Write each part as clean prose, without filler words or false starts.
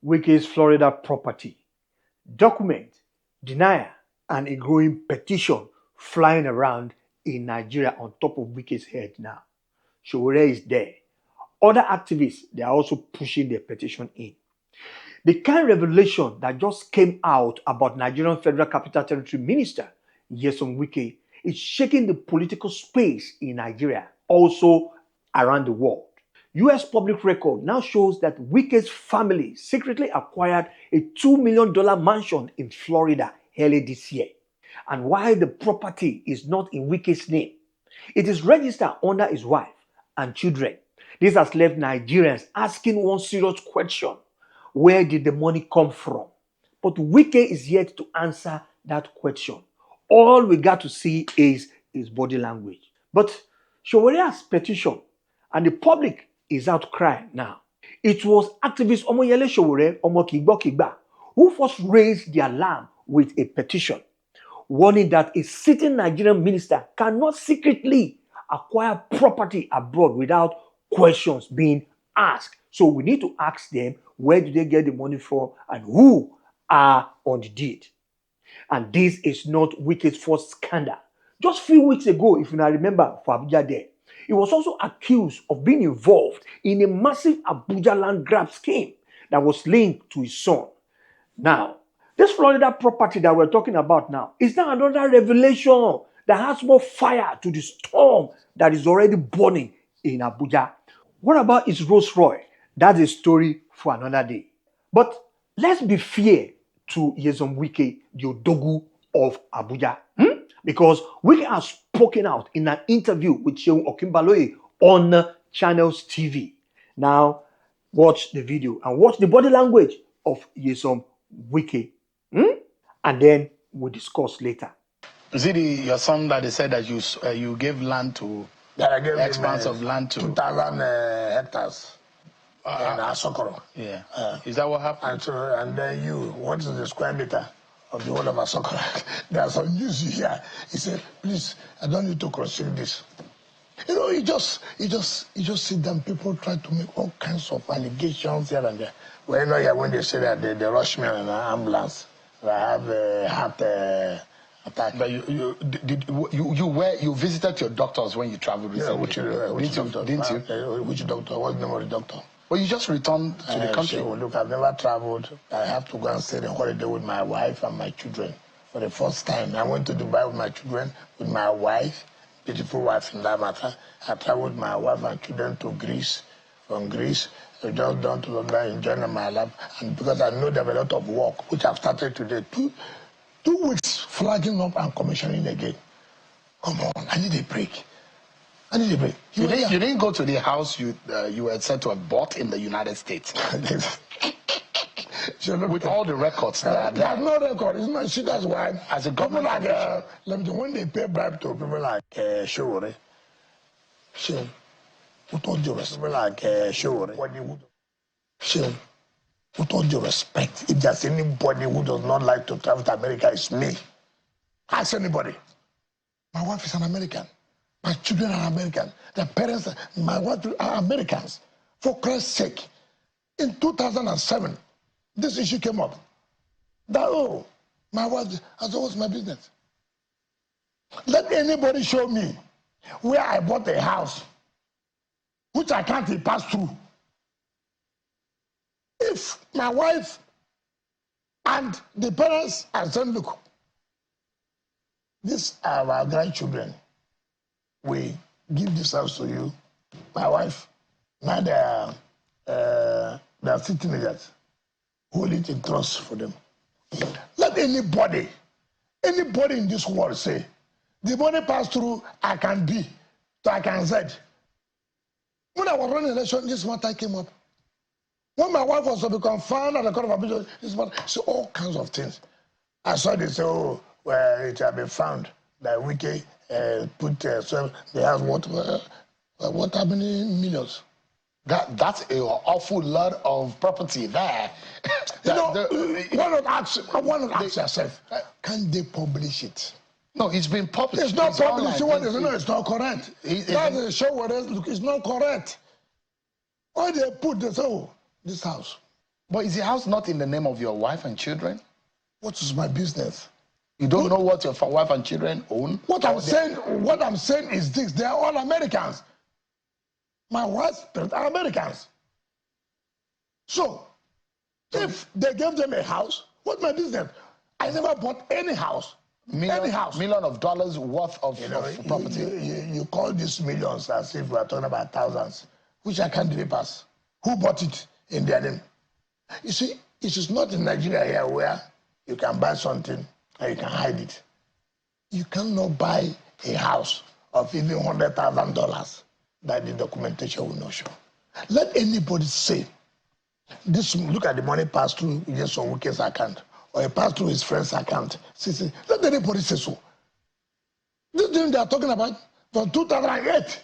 Wike's Florida property, document, denial, and a growing petition flying around in Nigeria on top of Wike's head now. Sowore is there. Other activists, they are also pushing their petition in. The kind of revelation that just came out about Nigerian Federal Capital Territory Minister Nyesom Wike is shaking the political space in Nigeria, also around the world. US public record now shows that Wike's family secretly acquired a $2 million mansion in Florida early this year. And while the property is not in Wike's name, it is registered under his wife and children. This has left Nigerians asking one serious question: where did the money come from? But Wike is yet to answer that question. All we got to see is his body language. But Sowore's petition, and the public is outcrying now. It was activist Omoyele Sowore Omokigbo who first raised the alarm with a petition, warning that a sitting Nigerian minister cannot secretly acquire property abroad without questions being asked. So we need to ask them, where do they get the money from and who are on the deed? And this is not Wike's first scandal. Just a few weeks ago, if you now remember, for Abuja there, he was also accused of being involved in a massive Abuja land grab scheme that was linked to his son. Now, this Florida property that we're talking about now is now another revelation that has more fire to the storm that is already burning in Abuja. What about his Rolls Royce? That's a story for another day. But let's be fair to Nyesom Wike, the Odogu of Abuja. Because Wike has spoken out in an interview with Seun Okinbaloye on Channels TV. Now, watch the video and watch the body language of Nyesom Wike. And then we'll discuss later. Is it your son that they said that you gave land to? Yeah, I gave expanse of land to 2,000 hectares in Asokoro. Yeah. Is that what happened? And then what is the square meter of the whole of Asokoro? There's some news here. He said, please, I don't need to cross-check this. You know, you just see them, people try to make all kinds of allegations here and there. Well, you know, yeah, when they say that they rush me in an ambulance, I have a heart attack. But you visited your doctors when you traveled recently? Yeah, which doctor? Didn't you? Which doctor? What's the name of the doctor? Well, you just returned to the country. Sure, look, I've never traveled. I have to go and stay on holiday with my wife and my children for the first time. I went to Dubai with my children, with my wife, beautiful wife in that matter. I traveled with my wife and children to Greece. From Greece, I just down to London, enjoying my life. And because I know there are a lot of work, which I've started today, two weeks flagging up and commissioning again. Come on, I need a break. I need a break. You didn't go to the house you were said to have bought in the United States. With all the records that there's no record. It's not. See, that's why. As a government, when they pay bribe to people like Sowore, with all due respect, like Sowore, with all due respect, if there's anybody who does not like to travel to America, it's me. Ask anybody. My wife is an American. My children are American. Their parents, my wife are Americans. For Christ's sake, in 2007, this issue came up. That, my wife, I said, what's my business? Let anybody show me where I bought a house, which I can't pass through. If my wife and the parents are saying, look, these are our grandchildren. We give this house to you. My wife, now they are teenagers. Hold it in trust for them. Let anybody in this world say, the money passed through, I can B, so I can Z. When I was running election, this matter came up. When my wife was to become found at the court of appeal, this matter, so all kinds of things. I saw they say, well, it had been found that Wike put so they have what how many millions? That's an awful lot of property there. Why not ask yourself, can they publish it? No, it's been published. It's not published. It's not correct. That's a show where look, it's not correct. Why they put this, this house, But is the house not in the name of your wife and children? What is my business? You don't know what your wife and children own? What I'm saying is this: they are all Americans. My wife's parents are Americans. So, if they gave them a house, what's my business? I never bought any house. Million of dollars worth of property. You call these millions as if we are talking about thousands, which I can't really pass. Who bought it in their name? You see, it is not in Nigeria here where you can buy something and you can hide it. You cannot buy a house of even $100,000 that the documentation will not show. Let anybody say, this, look at the money passed through Nyesom Wike's account, or it passed through his friend's account. See, let anybody say so. This thing they are talking about from 2008.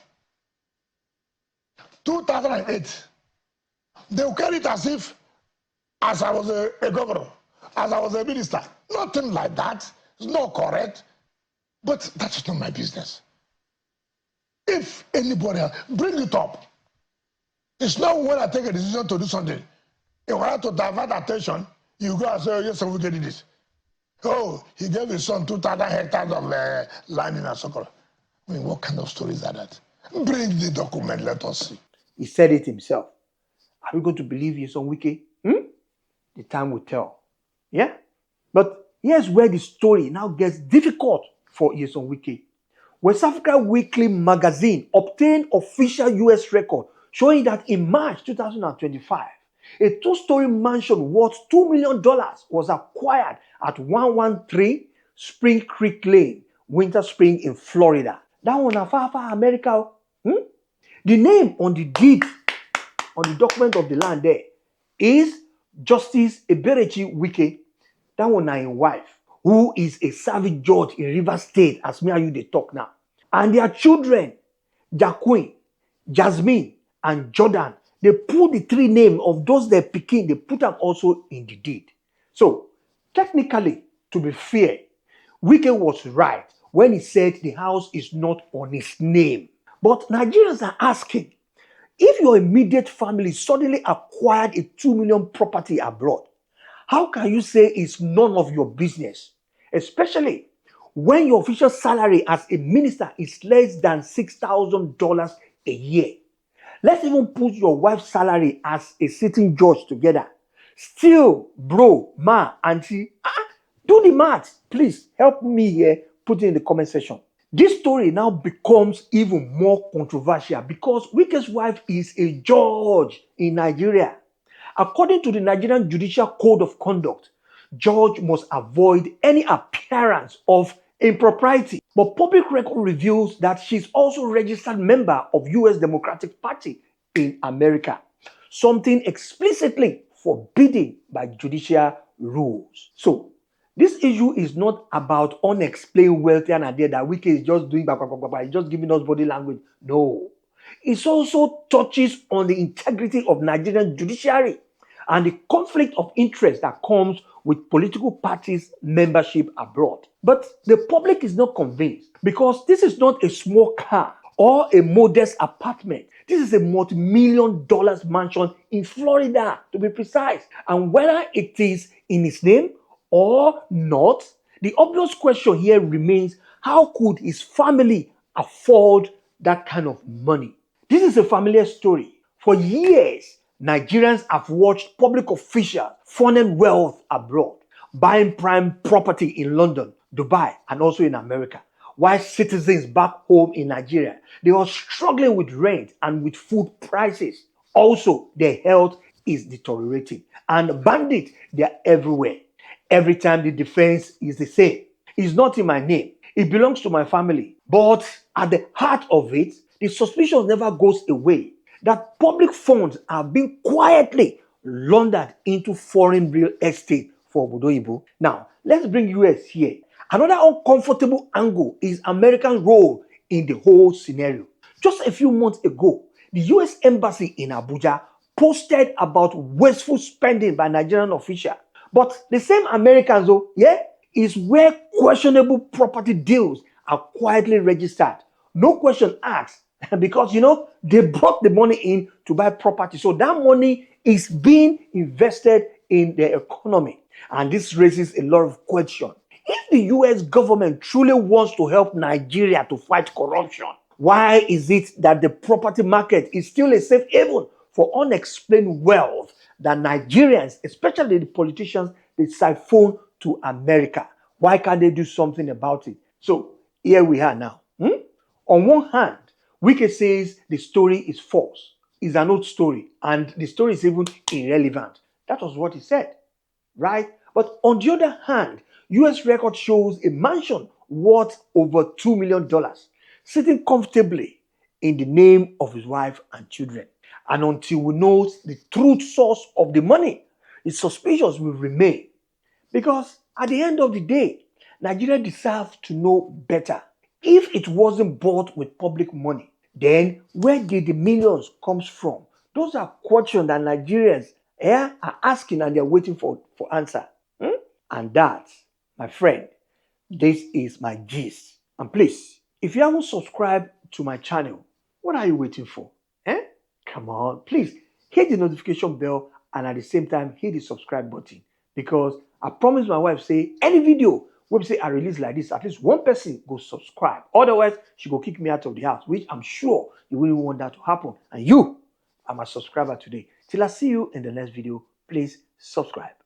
2008. They will carry it as I was a governor, as I was a minister. Nothing like that. It's not correct. But that is not my business. If anybody else, bring it up. It's not when I take a decision to do something. In order to divert attention, you go and say, oh, yes, we did this. Oh, he gave his son 2,000 hectares of land in Asokoro. I mean, what kind of stories are that? Bring the document, let us see. He said it himself. Are we going to believe Nyesom Wike? The time will tell. Yeah? But here's where the story now gets difficult for Nyesom Wike. West Africa Weekly magazine obtained official US record showing that in March 2025, a two-story mansion worth $2 million was acquired at 113 Spring Creek Lane, Winter Spring in Florida. That one is far, far America. The name on the deed, on the document of the land there, is Justice Eberechi Wike. That one is his wife, who is a service judge in Rivers State, as me and you they talk now. And their children, Jacqueline, Jasmine, and Jordan, they put the three names of those they picking, they put them also in the deed. So, technically, to be fair, Wike was right when he said the house is not on his name. But Nigerians are asking, if your immediate family suddenly acquired a 2 million property abroad, how can you say it's none of your business? Especially when your official salary as a minister is less than $6,000 a year. Let's even put your wife's salary as a sitting judge together. Still, bro, ma, auntie, do the math. Please help me here. Put it in the comment section. This story now becomes even more controversial because Wike's wife is a judge in Nigeria. According to the Nigerian Judicial Code of Conduct, judge must avoid any appearance of impropriety. But public record reveals that she's also a registered member of U.S. Democratic Party in America, something explicitly forbidden by judicial rules. So, this issue is not about unexplained wealth and idea that Wike is just doing, he's just giving us body language. No. It also touches on the integrity of Nigerian judiciary and the conflict of interest that comes with political parties' membership abroad. But the public is not convinced because this is not a small car or a modest apartment. This is a multi-million dollars mansion in Florida, to be precise. And whether it is in his name or not, the obvious question here remains, how could his family afford that kind of money? This is a familiar story. For years, Nigerians have watched public officials funnel wealth abroad, buying prime property in London, Dubai, and also in America, while citizens back home in Nigeria, they are struggling with rent and with food prices. Also, their health is deteriorating, and bandits, they are everywhere. Every time the defense is the same. It's not in my name. It belongs to my family. But at the heart of it, the suspicion never goes away that public funds are being quietly laundered into foreign real estate for Obodo. Now, let's bring US here. Another uncomfortable angle is American role in the whole scenario. Just a few months ago, the US Embassy in Abuja posted about wasteful spending by Nigerian officials. But the same Americans, is where questionable property deals are quietly registered. No question asked because, they brought the money in to buy property. So that money is being invested in the economy. And this raises a lot of questions. If the US government truly wants to help Nigeria to fight corruption, why is it that the property market is still a safe haven for unexplained wealth that Nigerians, especially the politicians, they siphon to America? Why can't they do something about it? So here we are now. On one hand, Wike says the story is false, it's an old story, and the story is even irrelevant. That was what he said, right? But on the other hand, US record shows a mansion worth over $2 million sitting comfortably in the name of his wife and children. And until we know the true source of the money, the suspicions will remain. Because at the end of the day, Nigeria deserves to know better. If it wasn't bought with public money, then where did the millions come from? Those are questions that Nigerians are asking and they're waiting for answer. And that, my friend, this is my gist. And please, if you haven't subscribed to my channel, what are you waiting for? Come on, please hit the notification bell and at the same time hit the subscribe button, because I promise my wife say any video wey say I release like this, at least one person go subscribe. Otherwise, she go kick me out of the house, which I'm sure you wouldn't want that to happen. And you are my subscriber today. Till I see you in the next video, please subscribe.